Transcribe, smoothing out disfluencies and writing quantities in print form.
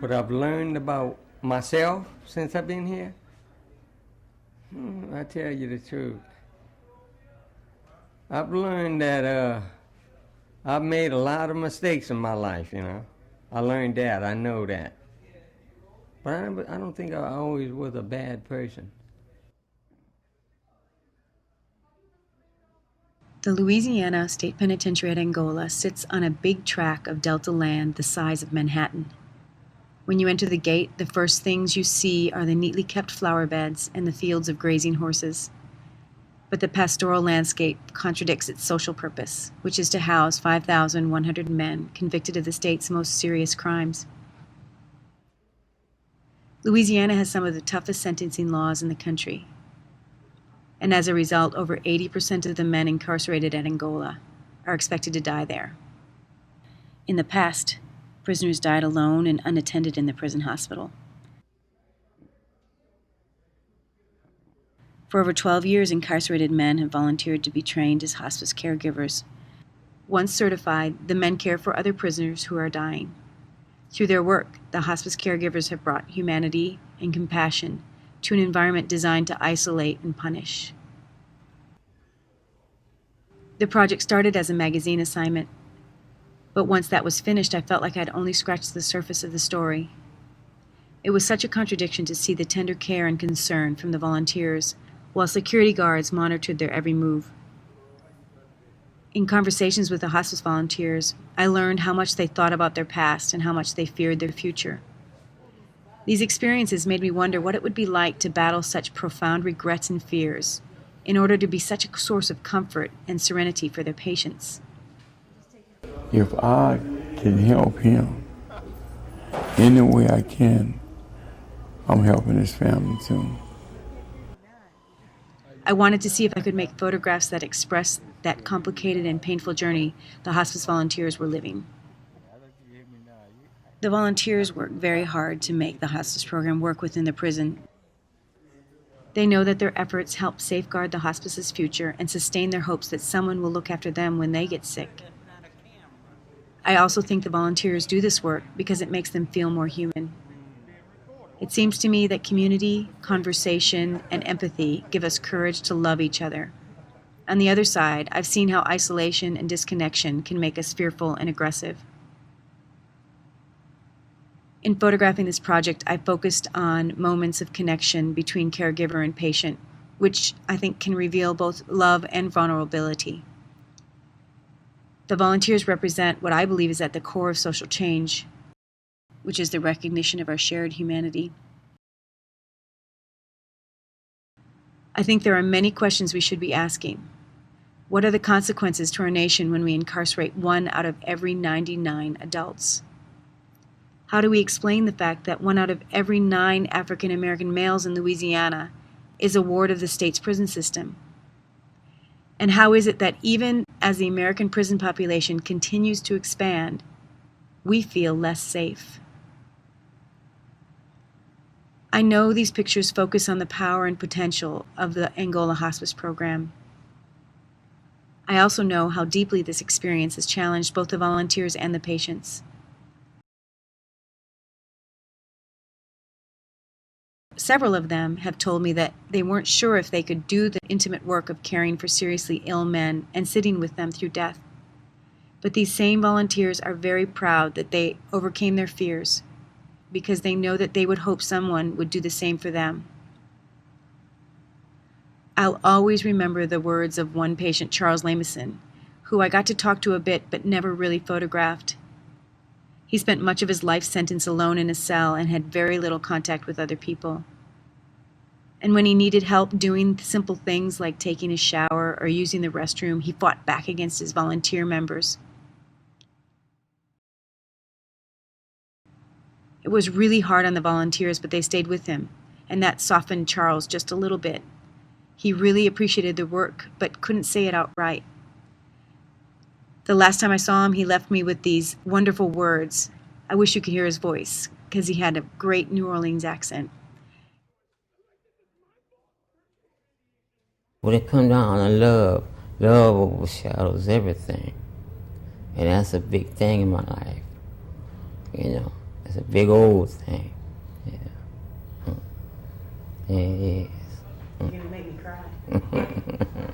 What I've learned about myself since I've been here, I tell you the truth. I've learned that I've made a lot of mistakes in my life, you know. I learned that, I know that. But I don't think I always was a bad person. The Louisiana State Penitentiary at Angola sits on a big tract of delta land the size of Manhattan. When you enter the gate, the first things you see are the neatly kept flower beds and the fields of grazing horses. But the pastoral landscape contradicts its social purpose, which is to house 5,100 men convicted of the state's most serious crimes. Louisiana has some of the toughest sentencing laws in the country, and as a result, over 80% of the men incarcerated at Angola are expected to die there. In the past, prisoners died alone and unattended in the prison hospital. For over 12 years, incarcerated men have volunteered to be trained as hospice caregivers. Once certified, the men care for other prisoners who are dying. Through their work, the hospice caregivers have brought humanity and compassion to an environment designed to isolate and punish. The project started as a magazine assignment, but once that was finished, I felt like I'd only scratched the surface of the story. It was such a contradiction to see the tender care and concern from the volunteers, while security guards monitored their every move. In conversations with the hospice volunteers, I learned how much they thought about their past and how much they feared their future. These experiences made me wonder what it would be like to battle such profound regrets and fears in order to be such a source of comfort and serenity for their patients. If I can help him any way I can, I'm helping his family too. I wanted to see if I could make photographs that expressed that complicated and painful journey the hospice volunteers were living. The volunteers work very hard to make the hospice program work within the prison. They know that their efforts help safeguard the hospice's future and sustain their hopes that someone will look after them when they get sick. I also think the volunteers do this work because it makes them feel more human. It seems to me that community, conversation, and empathy give us courage to love each other. On the other side, I've seen how isolation and disconnection can make us fearful and aggressive. In photographing this project, I focused on moments of connection between caregiver and patient, which I think can reveal both love and vulnerability. The volunteers represent what I believe is at the core of social change, which is the recognition of our shared humanity. I think there are many questions we should be asking. What are the consequences to our nation when we incarcerate 1 out of every 99 adults? How do we explain the fact that 1 out of every 9 African American males in Louisiana is a ward of the state's prison system? And how is it that even as the American prison population continues to expand, we feel less safe? I know these pictures focus on the power and potential of the Angola hospice program. I also know how deeply this experience has challenged both the volunteers and the patients. Several of them have told me that they weren't sure if they could do the intimate work of caring for seriously ill men and sitting with them through death. But these same volunteers are very proud that they overcame their fears, because they know that they would hope someone would do the same for them. I'll always remember the words of one patient, Charles Lamison, who I got to talk to a bit but never really photographed. He spent much of his life sentence alone in a cell and had very little contact with other people. And when he needed help doing simple things like taking a shower or using the restroom, he fought back against his volunteer members. It was really hard on the volunteers, but they stayed with him, and that softened Charles just a little bit. He really appreciated the work, but couldn't say it outright. The last time I saw him, he left me with these wonderful words. I wish you could hear his voice, because he had a great New Orleans accent. When it comes down to love overshadows everything. And that's a big thing in my life. You know, It's a big old thing. Yeah. Yeah, it is. You're gonna make me cry.